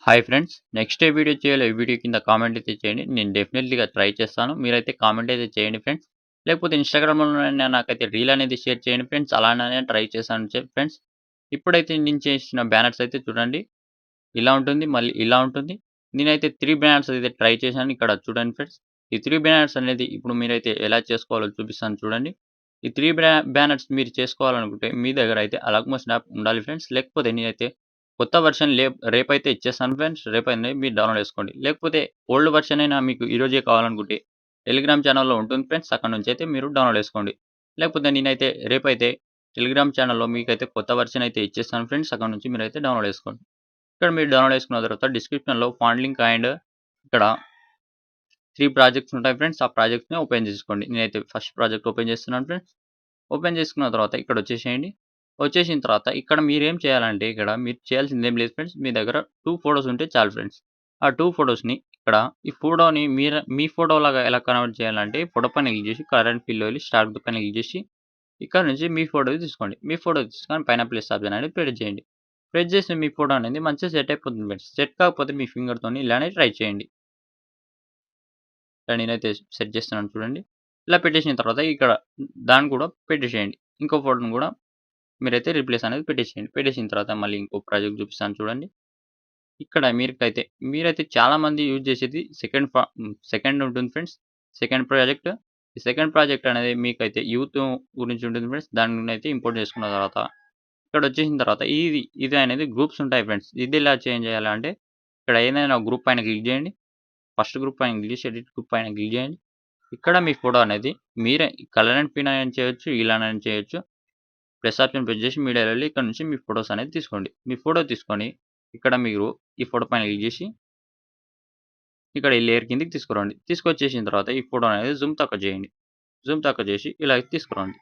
Hi friends. Next ఏ video చేయాలో ఈ video కింద కామెంట్ అయితే చేయండి. నేను డెఫినెట్‌లీగా ట్రై చేస్తాను. మీరైతే కామెంట్ అయితే చేయండి ఫ్రెండ్స్. లేకపోతే ఇన్‌స్టాగ్రామ్‌లోనైనా నాకైతే రీల్ అనేది షేర్ చేయండి ఫ్రెండ్స్. అలానే ట్రై చేశాను ఫ్రెండ్స్. ఇప్పుడైతే నేను చేసిన బ్యానర్స్ అయితే చూడండి. ఇలా ఉంటుంది. మళ్ళీ ఇలా ఉంటుంది. నేనైతే 3 బ్యానర్స్ అయితే ట్రై చేశాను. ఇక్కడ చూడండి ఫ్రెండ్స్. ఈ 3 బ్యానర్స్ అనేది ఇప్పుడు మీరైతే ఎలా చేసుకోవాలో చూపిస్తాను చూడండి. ఈ 3 బ్యానర్స్ మీరు చేసుకోవాలనుకుంటే మీ దగ్గర అయితే అలగ్మో స్నాప్ ఉండాలి ఫ్రెండ్స్. లేకపోతే నేనైతే కొత్త వెర్షన్ రేపైతే ఇచ్చేస్తాను ఫ్రెండ్స్. రేపైతే మీరు డౌన్‌లోడ్ చేసుకోండి. లేకపోతే ఓల్డ్ వెర్షన్ అయినా మీకు ఈరోజే కావాలనుకుంటే టెలిగ్రామ్ ఛానెల్‌లో ఉంటుంది ఫ్రెండ్స్. అక్కడి నుంచి అయితే మీరు డౌన్‌లోడ్ చేసుకోండి. లేకపోతే నేనైతే రేపైతే టెలిగ్రామ్ ఛానెల్‌లో మీకైతే కొత్త వెర్షన్ అయితే ఇచ్చేస్తాను ఫ్రెండ్స్. అక్కడి నుంచి మీరైతే డౌన్‌లోడ్ చేసుకోండి. ఇక్కడ మీరు డౌన్‌లోడ్ చేసుకున్న తర్వాత డిస్క్రిప్షన్‌లో ఫాండ్ లింక్ అండ్ ఇక్కడ 3 ప్రాజెక్ట్స్ ఉంటాయి ఫ్రెండ్స్. ఆ ప్రాజెక్ట్స్‌ని ఓపెన్ చేసుకోండి. నేనైతే ఫస్ట్ ప్రాజెక్ట్ ఓపెన్ చేస్తున్నాను ఫ్రెండ్స్. ఓపెన్ చేసుకున్న తర్వాత ఇక్కడ వచ్చేసేయండి. వచ్చేసిన తర్వాత ఇక్కడ మీరేం చేయాలంటే ఇక్కడ మీరు చేయాల్సింది ఏం లేదు ఫ్రెండ్స్. మీ దగ్గర 2 ఫోటోస్ ఉంటే చాలు ఫ్రెండ్స్. ఆ 2 ఫోటోస్‌ని ఇక్కడ ఈ ఫోటోని మీ ఫోటోలాగా ఎలా కన్వర్ట్ చేయాలంటే ఫోటో పైన క్లిక్ చేసి కలర్ అండ్ ఫిల్ వెళ్ళి స్టార్ట్ పైన క్లిక్ చేసి ఇక్కడ నుంచి మీ ఫోటో తీసుకోండి. మీ ఫోటో తీసుకొని పైన ప్లస్ ఆప్షన్ అనేది ప్రెస్ చేయండి. ప్రెస్ చేస్తే మీ ఫోటో అనేది మంచిగా సెట్ అయిపోతుంది ఫ్రెండ్స్. సెట్ కాకపోతే మీ ఫింగర్‌తోని ఇలానే ట్రై చేయండి. ఇక్కడ నేనైతే సెట్ చేస్తున్నాను చూడండి. ఇలా పెట్టేసిన తర్వాత ఇక్కడ దాన్ని కూడా పెట్టేసేయండి. ఇంకో ఫోటోని కూడా మీరైతే రీప్లేస్ అనేది పెట్టేసేయండి. పెట్టేసిన తర్వాత మళ్ళీ ఇంకో ప్రాజెక్ట్ చూపిస్తాను చూడండి. ఇక్కడ మీరైతే చాలామంది యూజ్ చేసేది సెకండ్ ఉంటుంది ఫ్రెండ్స్. Second project. ఈ సెకండ్ ప్రాజెక్ట్ అనేది మీకైతే యూత్ గురించి ఉంటుంది ఫ్రెండ్స్. దాన్నైతే ఇంపోర్ట్ చేసుకున్న తర్వాత ఇక్కడ వచ్చేసిన తర్వాత ఇది అనేది గ్రూప్స్ ఉంటాయి ఫ్రెండ్స్. ఇది ఎలా చేంజ్ చేయాలంటే ఇక్కడ ఏదైనా గ్రూప్ పైన క్లిక్ చేయండి. ఫస్ట్ గ్రూప్ పైన క్లిక్ చేసి ఎడిట్ గ్రూప్ పైన క్లిక్ చేయండి. ఇక్కడ మీ ఫోటో అనేది మీరే కలర్ అండ్ పిన్ అయినా చేయొచ్చు. ఇలానైనా చేయొచ్చు. ప్లస్ ఆప్షన్ ప్రెస్ చేసి మీడియాలో వెళ్ళి ఇక్కడ నుంచి మీ ఫోటోస్ అనేది తీసుకోండి. మీ ఫోటో తీసుకొని ఇక్కడ మీరు ఈ ఫోటో పైన క్లిక్ చేసి ఇక్కడ ఈ లేయర్ కిందకి తీసుకురండి. తీసుకొచ్చేసిన తర్వాత ఈ ఫోటో అనేది జూమ్ తక్కువ చేయండి. జూమ్ తక్కువ చేసి ఇలా తీసుకురండి.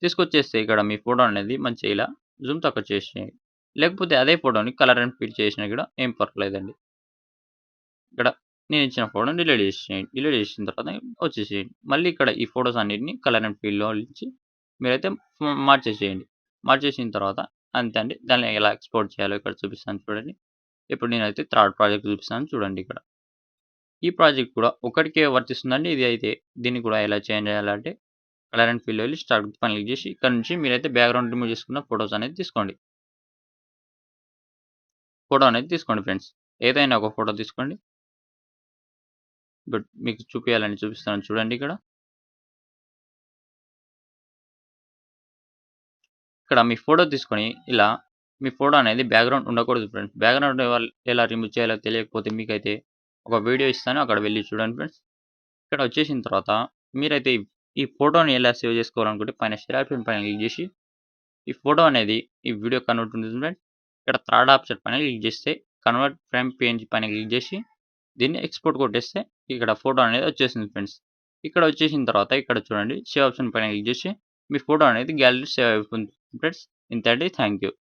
తీసుకొచ్చేస్తే ఇక్కడ మీ ఫోటో అనేది మంచిగా ఇలా జూమ్ తక్కువ చేసేయండి. లేకపోతే అదే ఫోటోని కలర్ అండ్ ఫిల్ చేసినా కూడా ఏం పర్లేదండి. ఇక్కడ నేను ఇచ్చిన ఫోటోని డిలీట్ చేసేయండి. డిలీట్ చేసిన తర్వాత వచ్చేసేయండి. మళ్ళీ ఇక్కడ ఈ ఫోటోస్ అన్నిటిని కలర్ అండ్ ఫిల్‌లో నుంచి మీరైతే మార్చేసేయండి. మార్చేసిన తర్వాత అంతే అండి. దాన్ని ఎలా ఎక్స్‌పోర్ట్ చేయాలో ఇక్కడ చూపిస్తాను చూడండి. ఇప్పుడు నేనైతే థర్డ్ ప్రాజెక్ట్ చూపిస్తాను చూడండి ఇక్కడ. ఈ ప్రాజెక్ట్ కూడా ఒకటికే వర్తిస్తుందండి. ఇది అయితే దీన్ని కూడా ఎలా చేంజ్ చేయాలంటే కలర్ అండ్ ఫిల్ వెళ్ళి స్టార్ట్ పైన క్లిక్ చేసి ఇక్కడ నుంచి మీరైతే బ్యాక్‌గ్రౌండ్ రిమూవ్ చేసుకున్న ఫోటోస్ అనేది తీసుకోండి. ఫోటో అనేది తీసుకోండి ఫ్రెండ్స్. ఏదైనా ఒక ఫోటో తీసుకోండి. ఇప్పుడు మీకు చూపియాలని చూపిస్తాను చూడండి ఇక్కడ. ఇక్కడ మీ ఫోటో తీసుకొని ఇలా మీ ఫోటో అనేది బ్యాక్‌గ్రౌండ్ ఉండకూడదు ఫ్రెండ్స్. బ్యాక్‌గ్రౌండ్ ఎలా రిమూవ్ చేయాలో తెలియకపోతే మీకైతే ఒక వీడియో ఇస్తాను. అక్కడ వెళ్లి చూడండి ఫ్రెండ్స్. ఇక్కడ వచ్చేసిన తర్వాత మీరైతే ఈ ఫోటోని ఎలా సేవ్ చేసుకోవాలనుకుంటే పైన షేర్ ఆప్షన్ పైన క్లిక్ చేసి ఈ ఫోటో అనేది ఈ వీడియో కన్వర్ట్ ఉంటుంది ఫ్రెండ్స్. ఇక్కడ థర్డ్ ఆప్షన్ పైన క్లిక్ చేస్తే కన్వర్ట్ ఫ్రేమ్ పేజ్ పైన క్లిక్ చేసి దీన్ని ఎక్స్‌పోర్ట్ కొట్టేస్తే ఇక్కడ ఫోటో అనేది వచ్చేసింది ఫ్రెండ్స్. ఇక్కడ వచ్చేసిన తర్వాత ఇక్కడ చూడండి సేవ్ ఆప్షన్ పైన క్లిక్ చేసి మీ ఫోటో అనేది గ్యాలరీ సేవ్ అయిపోతుంది ఫ్రెండ్స్. ఇంతే అండి. Thank you.